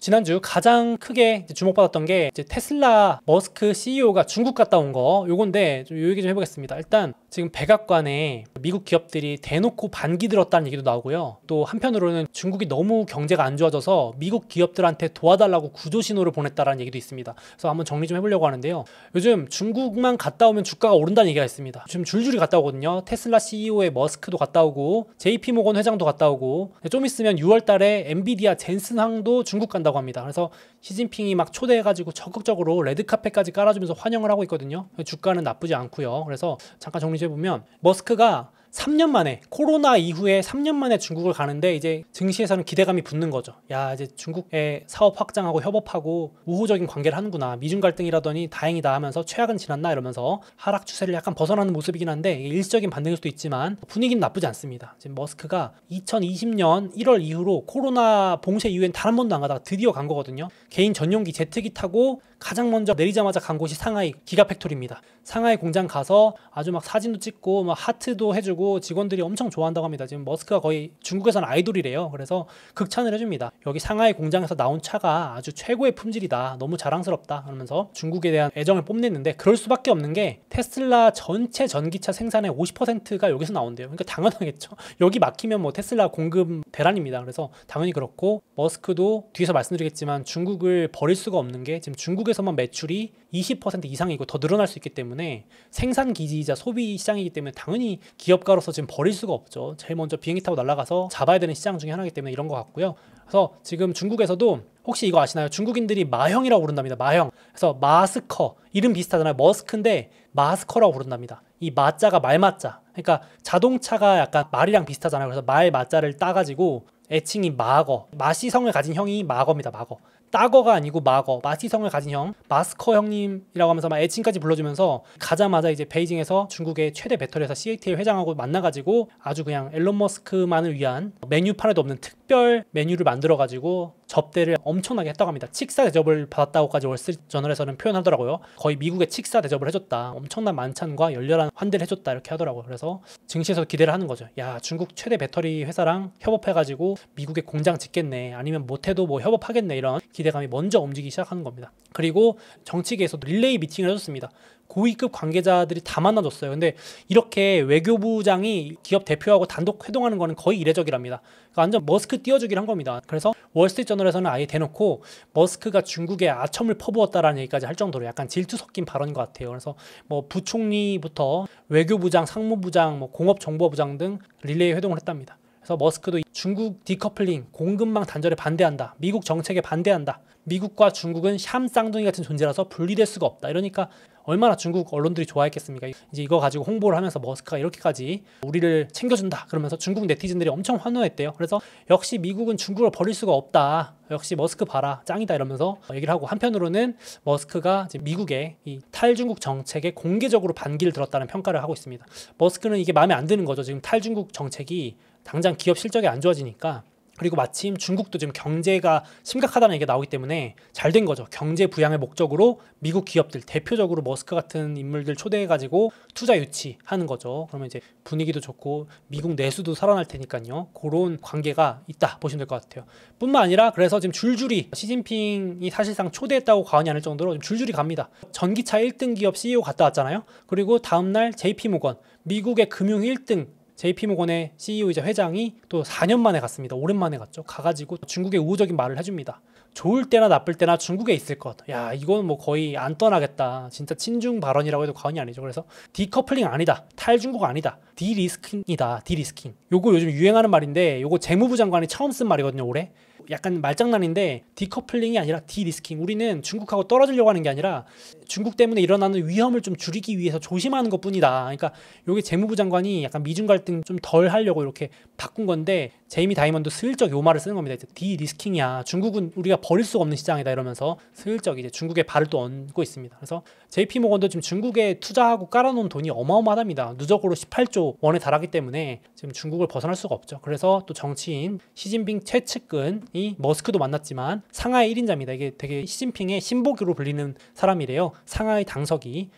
지난주 가장 크게 주목받았던 게 이제 테슬라 머스크 CEO가 중국 갔다 온 거 요건데 좀 요 얘기 좀 해보겠습니다. 일단 지금 백악관에 미국 기업들이 대놓고 반기 들었다는 얘기도 나오고요. 또 한편으로는 중국이 너무 경제가 안 좋아져서 미국 기업들한테 도와달라고 구조 신호를 보냈다라는 얘기도 있습니다. 그래서 한번 정리 좀 해보려고 하는데요. 요즘 중국만 갔다 오면 주가가 오른다는 얘기가 있습니다. 지금 줄줄이 갔다 오거든요. 테슬라 CEO의 머스크도 갔다 오고 JP모건 회장도 갔다 오고 좀 있으면 6월 달에 엔비디아 젠슨 황도 중국 간다고 합니다. 그래서 시진핑이 막 초대해가지고 적극적으로 레드카펫까지 깔아주면서 환영을 하고 있거든요. 주가는 나쁘지 않고요. 그래서 잠깐 정리 좀 해보면 머스크가 3년 만에 코로나 이후에 3년 만에 중국을 가는데 이제 증시에서는 기대감이 붙는 거죠. 야, 이제 중국의 사업 확장하고 협업하고 우호적인 관계를 하는구나. 미중 갈등이라더니 다행이다 하면서 최악은 지났나 이러면서 하락 추세를 약간 벗어나는 모습이긴 한데 일시적인 반등일 수도 있지만 분위기는 나쁘지 않습니다. 지금 머스크가 2020년 1월 이후로 코로나 봉쇄 이후엔 단 한 번도 안 가다가 드디어 간 거거든요. 개인 전용기 제트기 타고 가장 먼저 내리자마자 간 곳이 상하이 기가팩토리입니다. 상하이 공장 가서 아주 막 사진도 찍고 막 하트도 해주고 직원들이 엄청 좋아한다고 합니다. 지금 머스크가 거의 중국에서는 아이돌이래요. 그래서 극찬을 해줍니다. 여기 상하이 공장에서 나온 차가 아주 최고의 품질이다. 너무 자랑스럽다. 하면서 중국에 대한 애정을 뽐냈는데 그럴 수밖에 없는 게 테슬라 전체 전기차 생산의 50%가 여기서 나온대요. 그러니까 당연하겠죠. 여기 막히면 뭐 테슬라 공급 대란입니다. 그래서 당연히 그렇고 머스크도 뒤에서 말씀드리겠지만 중국을 버릴 수가 없는 게 지금 중국에서만 매출이 20% 이상이고 더 늘어날 수 있기 때문에 생산 기지이자 소비 시장이기 때문에 당연히 기업가로서 지금 버릴 수가 없죠. 제일 먼저 비행기 타고 날아가서 잡아야 되는 시장 중에 하나이기 때문에 이런 것 같고요. 그래서 지금 중국에서도 혹시 이거 아시나요? 중국인들이 마형이라고 부른답니다. 마형. 그래서 마스커 이름 비슷하잖아요. 머스크인데 마스커라고 부른답니다. 이 마자가 말마자. 그러니까 자동차가 약간 말이랑 비슷하잖아요. 그래서 말 마자를 따가지고 애칭이 마거. 마시성을 가진 형이 마거입니다. 마거. 따거가 아니고 마거, 마시성을 가진 형, 마스커 형님이라고 하면서 막 애칭까지 불러주면서 가자마자 이제 베이징에서 중국의 최대 배터리 회사 CATL 회장하고 만나가지고 아주 그냥 앨런 머스크만을 위한 메뉴판에도 없는 특별 메뉴를 만들어가지고 접대를 엄청나게 했다고 합니다. 칙사 대접을 받았다고까지 월스트리트저널에서는 표현하더라고요. 거의 미국의 칙사 대접을 해줬다. 엄청난 만찬과 열렬한 환대를 해줬다 이렇게 하더라고요. 그래서 증시에서 기대를 하는 거죠. 야, 중국 최대 배터리 회사랑 협업해가지고 미국에 공장 짓겠네. 아니면 못해도 뭐 협업하겠네. 이런 기대감이 먼저 움직이기 시작하는 겁니다. 그리고 정치계에서도 릴레이 미팅을 해줬습니다. 고위급 관계자들이 다 만나줬어요. 근데 이렇게 외교부장이 기업 대표하고 단독 회동하는 거는 거의 이례적이랍니다. 그러니까 완전 머스크 띄워주기를 한 겁니다. 그래서 월스트리트저널에서는 아예 대놓고 머스크가 중국에 아첨을 퍼부었다라는 얘기까지 할 정도로 약간 질투 섞인 발언인 것 같아요. 그래서 뭐 부총리부터 외교부장, 상무부장, 뭐 공업정보부장 등 릴레이 회동을 했답니다. 그래서 머스크도 중국 디커플링, 공급망 단절에 반대한다. 미국 정책에 반대한다. 미국과 중국은 샴 쌍둥이 같은 존재라서 분리될 수가 없다. 이러니까 얼마나 중국 언론들이 좋아했겠습니까? 이제 이거 가지고 홍보를 하면서 머스크가 이렇게까지 우리를 챙겨준다. 그러면서 중국 네티즌들이 엄청 환호했대요. 그래서 역시 미국은 중국을 버릴 수가 없다. 역시 머스크 봐라. 짱이다. 이러면서 얘기를 하고 한편으로는 머스크가 이제 미국의 이 탈중국 정책에 공개적으로 반기를 들었다는 평가를 하고 있습니다. 머스크는 이게 마음에 안 드는 거죠. 지금 탈중국 정책이 당장 기업 실적이 안 좋아지니까. 그리고 마침 중국도 지금 경제가 심각하다는 얘기가 나오기 때문에 잘 된 거죠. 경제 부양의 목적으로 미국 기업들, 대표적으로 머스크 같은 인물들 초대해가지고 투자 유치하는 거죠. 그러면 이제 분위기도 좋고 미국 내수도 살아날 테니까요. 그런 관계가 있다 보시면 될 것 같아요. 뿐만 아니라 그래서 지금 줄줄이 시진핑이 사실상 초대했다고 과언이 아닐 정도로 지금 줄줄이 갑니다. 전기차 1등 기업 CEO 갔다 왔잖아요. 그리고 다음날 JP모건, 미국의 금융 1등 JP모건의 CEO이자 회장이 또 4년 만에 갔습니다. 오랜만에 갔죠. 가가지고 중국의 우호적인 말을 해줍니다. 좋을 때나 나쁠 때나 중국에 있을 것. 야, 이건 뭐 거의 안 떠나겠다. 진짜 친중 발언이라고 해도 과언이 아니죠. 그래서 디커플링 아니다. 탈중국 아니다. 디리스킹이다. 디리스킹. 요거 요즘 유행하는 말인데 요거 재무부 장관이 처음 쓴 말이거든요. 올해. 약간 말장난인데 디커플링이 아니라 디리스킹. 우리는 중국하고 떨어지려고 하는 게 아니라 중국 때문에 일어나는 위험을 좀 줄이기 위해서 조심하는 것뿐이다. 그러니까 여기 재무부 장관이 약간 미중 갈등 좀 덜 하려고 이렇게 바꾼 건데 제이미 다이먼도 슬쩍 요 말을 쓰는 겁니다. 디리스킹이야. 중국은 우리가 버릴 수가 없는 시장이다 이러면서 슬쩍 이제 중국의 발을 또 얹고 있습니다. 그래서 JP모건도 지금 중국에 투자하고 깔아놓은 돈이 어마어마하답니다. 누적으로 18조 원에 달하기 때문에 지금 중국을 벗어날 수가 없죠. 그래서 또 정치인 시진핑 최측근이 머스크도 만났지만 상하이 1인자입니다. 이게 되게 시진핑의 신복으로 불리는 사람이래요. 상하이 당석이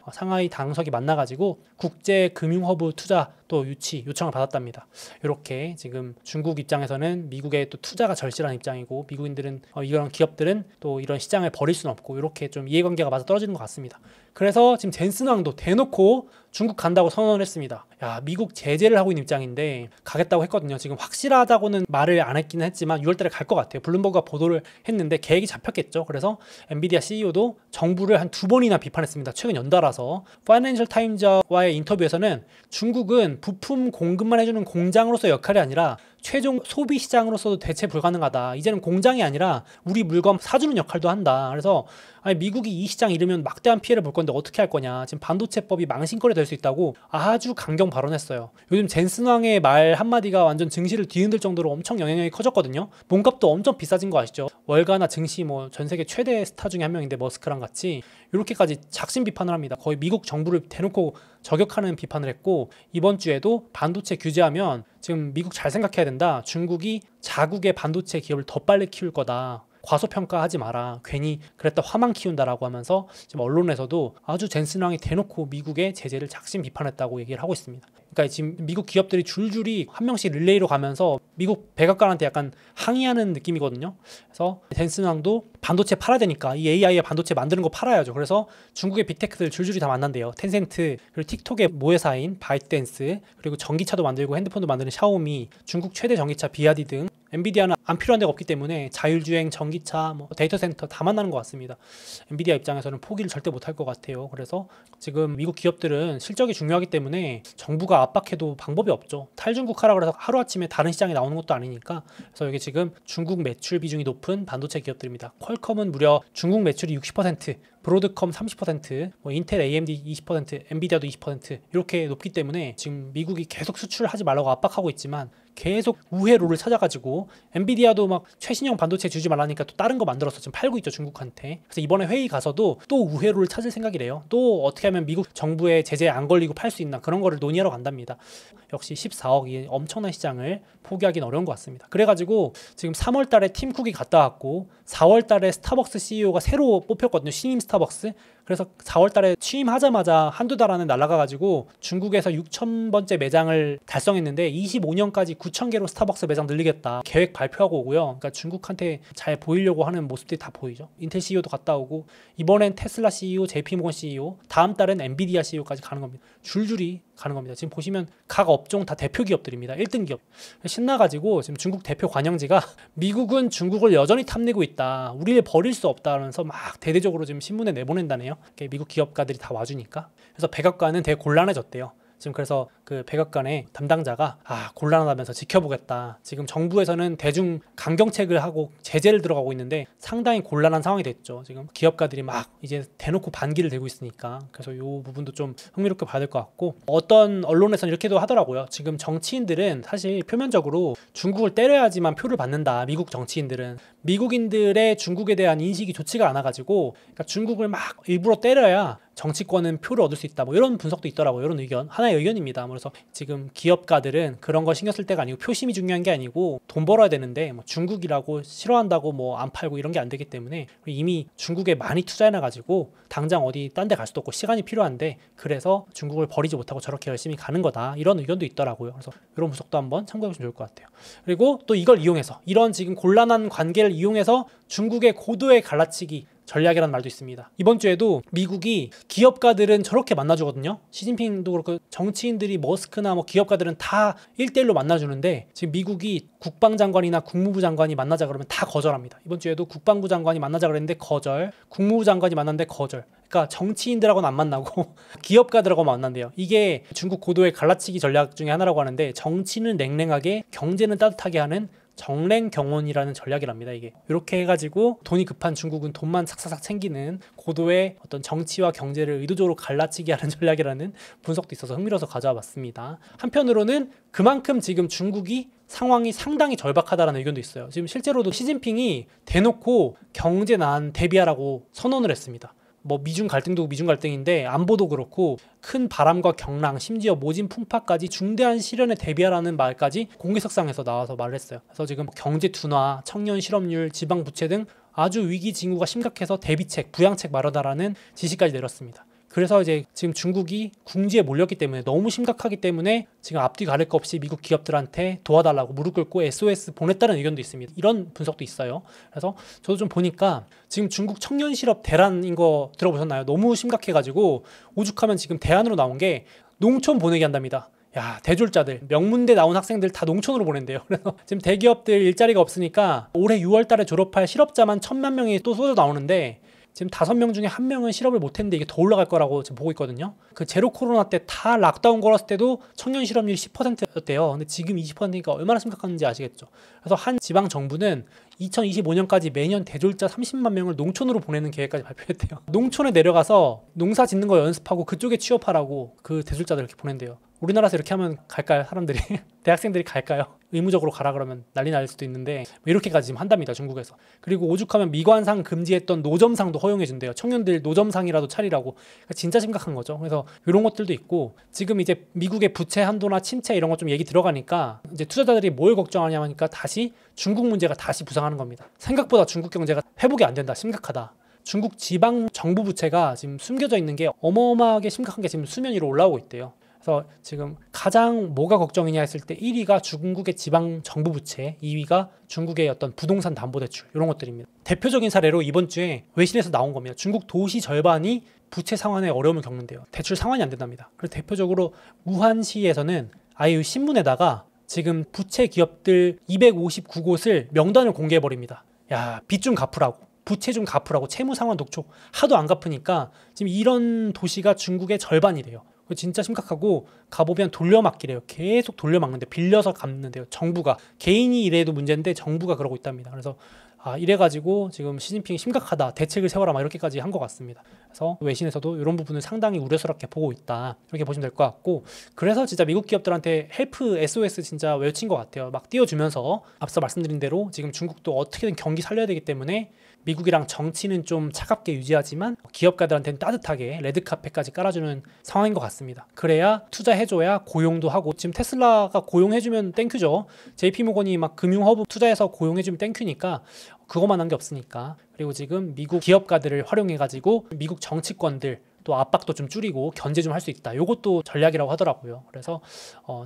만나가지고 국제금융허브 투자 또 유치 요청을 받았답니다. 이렇게 지금 중국 입장에서는 미국의 또 투자가 절실한 입장이고 미국인들은 이런 기업들은 또 이런 시장을 버릴 수는 없고 이렇게 좀 이해관계가 맞아 떨어지는 것 같습니다. 그래서 지금 젠슨 왕도 대놓고 중국 간다고 선언을 했습니다. 야, 미국 제재를 하고 있는 입장인데 가겠다고 했거든요. 지금 확실하다고는 말을 안 했기는 했지만 6월 달에 갈 것 같아요. 블룸버그가 보도를 했는데 계획이 잡혔겠죠. 그래서 엔비디아 CEO도 정부를 한 2번이나 비판했습니다. 최근 연달아서. 파이낸셜 타임즈와의 인터뷰에서는 중국은 부품 공급만 해주는 공장으로서 역할이 아니라 최종 소비 시장으로서도 대체 불가능하다. 이제는 공장이 아니라 우리 물건 사주는 역할도 한다. 그래서 아니, 미국이 이 시장 잃으면 막대한 피해를 볼 건데 어떻게 할 거냐. 지금 반도체법이 망신거리 될 수 있다고 아주 강경 발언했어요. 요즘 젠슨 왕의 말 한마디가 완전 증시를 뒤흔들 정도로 엄청 영향력이 커졌거든요. 몸값도 엄청 비싸진 거 아시죠? 월가나 증시 뭐 전 세계 최대 스타 중에 한 명인데 머스크랑 같이 이렇게까지 작심 비판을 합니다. 거의 미국 정부를 대놓고 저격하는 비판을 했고 이번 주에도 반도체 규제하면 지금 미국 잘 생각해야 된다. 중국이 자국의 반도체 기업을 더 빨리 키울 거다. 과소평가하지 마라. 괜히 그랬다 화만 키운다라고 하면서 지금 언론에서도 아주 젠슨 왕이 대놓고 미국의 제재를 작심 비판했다고 얘기를 하고 있습니다. 그러니까 지금 미국 기업들이 줄줄이 한 명씩 릴레이로 가면서 미국 백악관한테 약간 항의하는 느낌이거든요. 그래서 젠슨 왕도 반도체 팔아야 되니까 이 AI의 반도체 만드는 거 팔아야죠. 그래서 중국의 빅테크들 줄줄이 다 만난대요. 텐센트, 그리고 틱톡의 모회사인 바이트댄스, 그리고 전기차도 만들고 핸드폰도 만드는 샤오미, 중국 최대 전기차 비아디 등 엔비디아는 안 필요한 데가 없기 때문에 자율주행, 전기차, 뭐 데이터 센터 다 만나는 것 같습니다. 엔비디아 입장에서는 포기를 절대 못할 것 같아요. 그래서 지금 미국 기업들은 실적이 중요하기 때문에 정부가 압박해도 방법이 없죠. 탈중국하라 그래서 하루아침에 다른 시장에 나오는 것도 아니니까. 그래서 이게 지금 중국 매출 비중이 높은 반도체 기업들입니다. 퀄컴은 무려 중국 매출이 60%, 브로드컴 30%, 뭐 인텔, AMD 20%, 엔비디아도 20% 이렇게 높기 때문에 지금 미국이 계속 수출하지 말라고 압박하고 있지만 계속 우회 룰을 찾아가지고 엔비디아도 막 최신형 반도체 주지 말라니까 또 다른 거 만들어서 지금 팔고 있죠, 중국한테. 그래서 이번에 회의 가서도 또 우회 룰을 찾을 생각이래요. 또 어떻게 하면 미국 정부의 제재에 안 걸리고 팔 수 있나 그런 거를 논의하러 간답니다. 역시 14억이 엄청난 시장을 포기하기는 어려운 것 같습니다. 그래가지고 지금 3월 달에 팀 쿡이 갔다 왔고 4월 달에 스타벅스 CEO가 새로 뽑혔거든요. 신임 스타벅스. 그래서 4월 달에 취임하자마자 한두 달 안에 날아가가지고 중국에서 6,000번째 매장을 달성했는데 25년까지 9,000개로 스타벅스 매장 늘리겠다 계획 발표하고 오고요. 그러니까 중국한테 잘 보이려고 하는 모습들이 다 보이죠. 인텔 CEO도 갔다 오고 이번엔 테슬라 CEO, JP모건 CEO, 다음 달엔 엔비디아 CEO까지 가는 겁니다. 줄줄이 가는 겁니다. 지금 보시면 각 업종 다 대표 기업들입니다. 1등 기업. 신나가지고 지금 중국 대표 관영지가 미국은 중국을 여전히 탐내고 있다. 우리를 버릴 수 없다 하면서 막 대대적으로 지금 신문에 내보낸다네요. 미국 기업가들이 다 와주니까. 그래서 백악관은 되게 곤란해졌대요. 지금 그래서 그 백악관의 담당자가 곤란하다면서 지켜보겠다. 지금 정부에서는 대중 강경책을 하고 제재를 들어가고 있는데 상당히 곤란한 상황이 됐죠. 지금 기업가들이 막 이제 대놓고 반기를 들고 있으니까. 그래서 이 부분도 좀 흥미롭게 봐야 될 것 같고 어떤 언론에서는 이렇게도 하더라고요. 지금 정치인들은 사실 표면적으로 중국을 때려야지만 표를 받는다. 미국 정치인들은. 미국인들의 중국에 대한 인식이 좋지가 않아가지고 그러니까 중국을 막 일부러 때려야 정치권은 표를 얻을 수 있다. 뭐 이런 분석도 있더라고요. 이런 의견. 하나의 의견입니다. 그래서 지금 기업가들은 그런 거 신경 쓸 때가 아니고 표심이 중요한 게 아니고 돈 벌어야 되는데 뭐 중국이라고 싫어한다고 뭐 안 팔고 이런 게 안 되기 때문에 이미 중국에 많이 투자해놔가지고 당장 어디 딴 데 갈 수도 없고 시간이 필요한데 그래서 중국을 버리지 못하고 저렇게 열심히 가는 거다. 이런 의견도 있더라고요. 그래서 이런 분석도 한번 참고해보시면 좋을 것 같아요. 그리고 또 이걸 이용해서 이런 지금 곤란한 관계를 이용해서 중국의 고도의 갈라치기 전략이라는 말도 있습니다. 이번 주에도 미국이 기업가들은 저렇게 만나주거든요. 시진핑도 그렇고 정치인들이 머스크나 뭐 기업가들은 다 1대1로 만나주는데 지금 미국이 국방장관이나 국무부 장관이 만나자 그러면 다 거절합니다. 이번 주에도 국방부 장관이 만나자 그랬는데 거절, 국무부 장관이 만났는데 거절. 그러니까 정치인들하고는 안 만나고 기업가들하고만 만난대요. 이게 중국 고도의 갈라치기 전략 중에 하나라고 하는데 정치는 냉랭하게 경제는 따뜻하게 하는 정랭경원이라는 전략이랍니다. 이게 이렇게 해가지고 돈이 급한 중국은 돈만 삭삭삭 챙기는 고도의 어떤 정치와 경제를 의도적으로 갈라치기 하는 전략이라는 분석도 있어서 흥미로워서 가져와 봤습니다. 한편으로는 그만큼 지금 중국이 상황이 상당히 절박하다라는 의견도 있어요. 지금 실제로도 시진핑이 대놓고 경제난 대비하라고 선언을 했습니다. 뭐 미중 갈등도 미중 갈등인데 안보도 그렇고 큰 바람과 경랑 심지어 모진 풍파까지 중대한 시련에 대비하라는 말까지 공개석상에서 나와서 말을 했어요. 그래서 지금 경제 둔화, 청년 실업률, 지방 부채 등 아주 위기 징후가 심각해서 대비책, 부양책 마련하라는 지시까지 내렸습니다. 그래서 이제 지금 중국이 궁지에 몰렸기 때문에 너무 심각하기 때문에 지금 앞뒤 가릴 거 없이 미국 기업들한테 도와달라고 무릎 꿇고 SOS 보냈다는 의견도 있습니다. 이런 분석도 있어요. 그래서 저도 좀 보니까 지금 중국 청년 실업 대란인 거 들어보셨나요? 너무 심각해가지고 오죽하면 지금 대안으로 나온 게 농촌 보내기 한답니다. 야, 대졸자들, 명문대 나온 학생들 다 농촌으로 보낸대요. 그래서 지금 대기업들 일자리가 없으니까 올해 6월 달에 졸업할 실업자만 1,000만 명이 또 쏟아 나오는데 지금 5명 중에 1명은 실업을 못했는데 이게 더 올라갈 거라고 지금 보고 있거든요. 그 제로 코로나 때 다 락다운 걸었을 때도 청년 실업률이 10%였대요. 근데 지금 20%니까 얼마나 심각한지 아시겠죠. 그래서 한 지방 정부는 2025년까지 매년 대졸자 30만 명을 농촌으로 보내는 계획까지 발표했대요. 농촌에 내려가서 농사 짓는 거 연습하고 그쪽에 취업하라고 그 대졸자들 이렇게 보낸대요. 우리나라에서 이렇게 하면 갈까요? 사람들이? 대학생들이 갈까요? 의무적으로 가라 그러면 난리 날 수도 있는데 이렇게까지 지금 한답니다. 중국에서. 그리고 오죽하면 미관상 금지했던 노점상도 허용해준대요. 청년들 노점상이라도 차리라고. 그러니까 진짜 심각한 거죠. 그래서 이런 것들도 있고 지금 이제 미국의 부채 한도나 침체 이런 거 좀 얘기 들어가니까 이제 투자자들이 뭘 걱정하냐니까 다시 중국 문제가 다시 부상하는 겁니다. 생각보다 중국 경제가 회복이 안 된다. 심각하다. 중국 지방 정부 부채가 지금 숨겨져 있는 게 어마어마하게 심각한 게 지금 수면 위로 올라오고 있대요. 그래서 지금 가장 뭐가 걱정이냐 했을 때 1위가 중국의 지방 정부 부채, 2위가 중국의 어떤 부동산 담보 대출 이런 것들입니다. 대표적인 사례로 이번 주에 외신에서 나온 겁니다. 중국 도시 절반이 부채 상환에 어려움을 겪는데요. 대출 상환이 안 된답니다. 그래서 대표적으로 우한시에서는 아예 신문에다가 지금 부채 기업들 259곳을 명단을 공개해 버립니다. 야, 빚 좀 갚으라고. 부채 좀 갚으라고. 채무 상환 독촉 하도 안 갚으니까 지금 이런 도시가 중국의 절반이래요. 진짜 심각하고 가보면 돌려막기래요. 계속 돌려막는데 빌려서 갚는데요. 정부가 개인이 이래도 문제인데 정부가 그러고 있답니다. 그래서 이래가지고 지금 시진핑이 심각하다. 대책을 세워라 막 이렇게까지 한 것 같습니다. 그래서 외신에서도 이런 부분을 상당히 우려스럽게 보고 있다. 이렇게 보시면 될 것 같고 그래서 진짜 미국 기업들한테 헬프 SOS 진짜 외친 것 같아요. 막 띄워주면서 앞서 말씀드린 대로 지금 중국도 어떻게든 경기 살려야 되기 때문에 미국이랑 정치는 좀 차갑게 유지하지만 기업가들한테는 따뜻하게 레드카펫까지 깔아주는 상황인 것 같습니다. 그래야 투자해줘야 고용도 하고 지금 테슬라가 고용해주면 땡큐죠. JP모건이 막 금융허브 투자해서 고용해주면 땡큐니까 그것만 한 게 없으니까. 그리고 지금 미국 기업가들을 활용해가지고 미국 정치권들 또 압박도 좀 줄이고 견제 좀 할 수 있다. 이것도 전략이라고 하더라고요. 그래서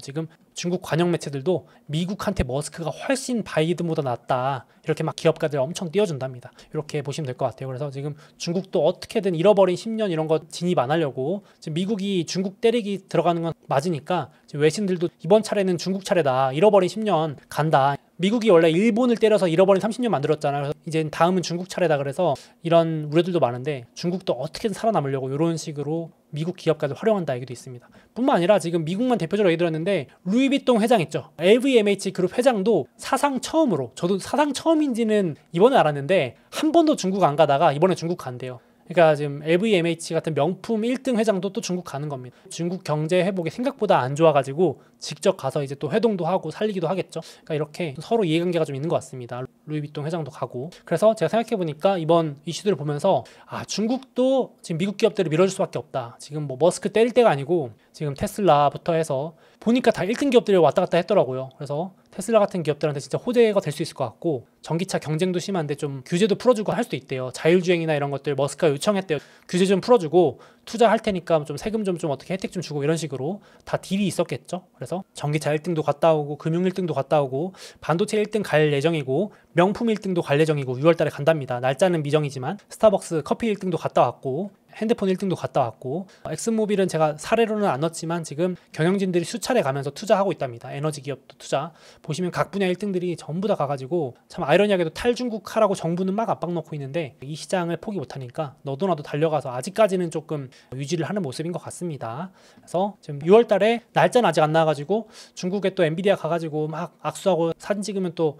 지금 중국 관영 매체들도 미국한테 머스크가 훨씬 바이든보다 낫다. 이렇게 막 기업가들 엄청 띄워준답니다. 이렇게 보시면 될 것 같아요. 그래서 지금 중국도 어떻게든 잃어버린 10년 이런 거 진입 안 하려고 지금 미국이 중국 때리기 들어가는 건 맞으니까 지금 외신들도 이번 차례는 중국 차례다. 잃어버린 10년 간다. 미국이 원래 일본을 때려서 잃어버린 30년 만들었잖아요. 그래서 이제 다음은 중국 차례다. 그래서 이런 우려들도 많은데 중국도 어떻게든 살아남으려고 이런 식으로 미국 기업가들 활용한다 얘기도 있습니다. 뿐만 아니라 지금 미국만 대표적으로 얘기 들었는데 루이비통 회장 있죠. LVMH 그룹 회장도 사상 처음으로 저도 사상 처음인지는 이번에 알았는데 한 번도 중국 안 가다가 이번에 중국 간대요. 그러니까 지금 LVMH 같은 명품 1등 회장도 또 중국 가는 겁니다. 중국 경제 회복이 생각보다 안 좋아가지고 직접 가서 이제 또 회동도 하고 살리기도 하겠죠. 그러니까 이렇게 서로 이해관계가 좀 있는 것 같습니다. 루이비통 회장도 가고. 그래서 제가 생각해보니까 이번 이슈들을 보면서 중국도 지금 미국 기업들을 밀어줄 수밖에 없다. 지금 뭐 머스크 때릴 때가 아니고 지금 테슬라부터 해서 보니까 다 1등 기업들이 왔다 갔다 했더라고요. 그래서 테슬라 같은 기업들한테 진짜 호재가 될 수 있을 것 같고 전기차 경쟁도 심한데 좀 규제도 풀어주고 할 수도 있대요. 자율주행이나 이런 것들 머스크가 요청했대요. 규제 좀 풀어주고 투자할 테니까 좀 세금 좀 어떻게 혜택 좀 주고 이런 식으로 다 딜이 있었겠죠. 그래서 전기차 1등도 갔다 오고 금융 1등도 갔다 오고 반도체 1등 갈 예정이고 명품 1등도 갈 예정이고 6월 달에 간답니다. 날짜는 미정이지만 스타벅스 커피 1등도 갔다 왔고 핸드폰 1등도 갔다 왔고 엑슨모빌은 제가 사례로는 안 넣었지만 지금 경영진들이 수차례 가면서 투자하고 있답니다. 에너지 기업도 투자 보시면 각 분야 1등들이 전부 다 가가지고 참 아이러니하게도 탈중국 하라고 정부는 막 압박 넣고 있는데 이 시장을 포기 못하니까 너도 나도 달려가서 아직까지는 조금 유지를 하는 모습인 것 같습니다. 그래서 지금 6월 달에 날짜는 아직 안 나와가지고 중국에 또 엔비디아 가가지고 막 악수하고 사진 찍으면 또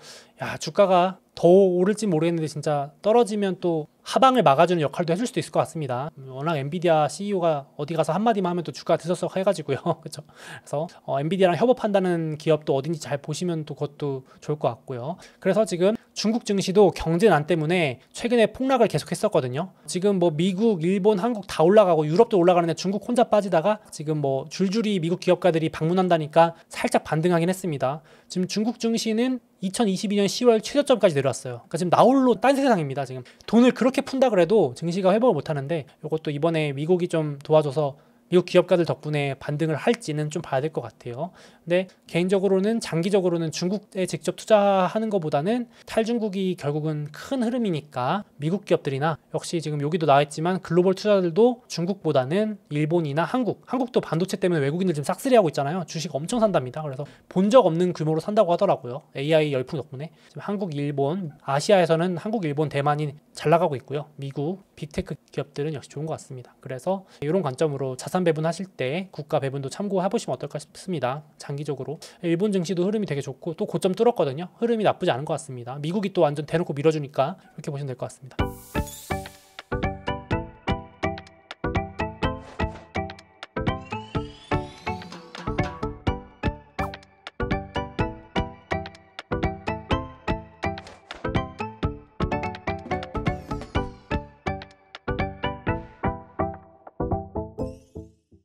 주가가 더 오를지 모르겠는데 진짜 떨어지면 또 하방을 막아주는 역할도 해줄 수도 있을 것 같습니다. 워낙 엔비디아 CEO가 어디 가서 한마디만 하면 또 주가 들썩 해가지고요. 그렇죠? 그래서 엔비디아랑 협업한다는 기업도 어딘지 잘 보시면 또 그것도 좋을 것 같고요. 그래서 지금 중국 증시도 경제난 때문에 최근에 폭락을 계속했었거든요. 지금 뭐 미국, 일본, 한국 다 올라가고 유럽도 올라가는데 중국 혼자 빠지다가 지금 뭐 줄줄이 미국 기업가들이 방문한다니까 살짝 반등하긴 했습니다. 지금 중국 증시는 2022년 10월 최저점까지 내려왔어요. 그러니까 지금 나홀로 딴 세상입니다. 지금 돈을 그렇게 푼다 그래도 증시가 회복을 못하는데 이것도 이번에 미국이 좀 도와줘서 미국 기업가들 덕분에 반등을 할지는 좀 봐야 될 것 같아요. 근데 개인적으로는 장기적으로는 중국에 직접 투자하는 것보다는 탈중국이 결국은 큰 흐름이니까 미국 기업들이나 역시 지금 여기도 나와있지만 글로벌 투자들도 중국보다는 일본이나 한국도 반도체 때문에 외국인들 지금 싹쓸이하고 있잖아요. 주식 엄청 산답니다. 그래서 본 적 없는 규모로 산다고 하더라고요. AI 열풍 덕분에 지금 한국, 일본, 아시아에서는 한국, 일본, 대만이 잘 나가고 있고요. 미국 빅테크 기업들은 역시 좋은 것 같습니다. 그래서 이런 관점으로 자산 배분하실 때 국가 배분도 참고해 보시면 어떨까 싶습니다. 장기적으로 일본 증시도 흐름이 되게 좋고 또 고점 뚫었거든요. 흐름이 나쁘지 않은 것 같습니다. 미국이 또 완전 대놓고 밀어주니까 이렇게 보시면 될 것 같습니다.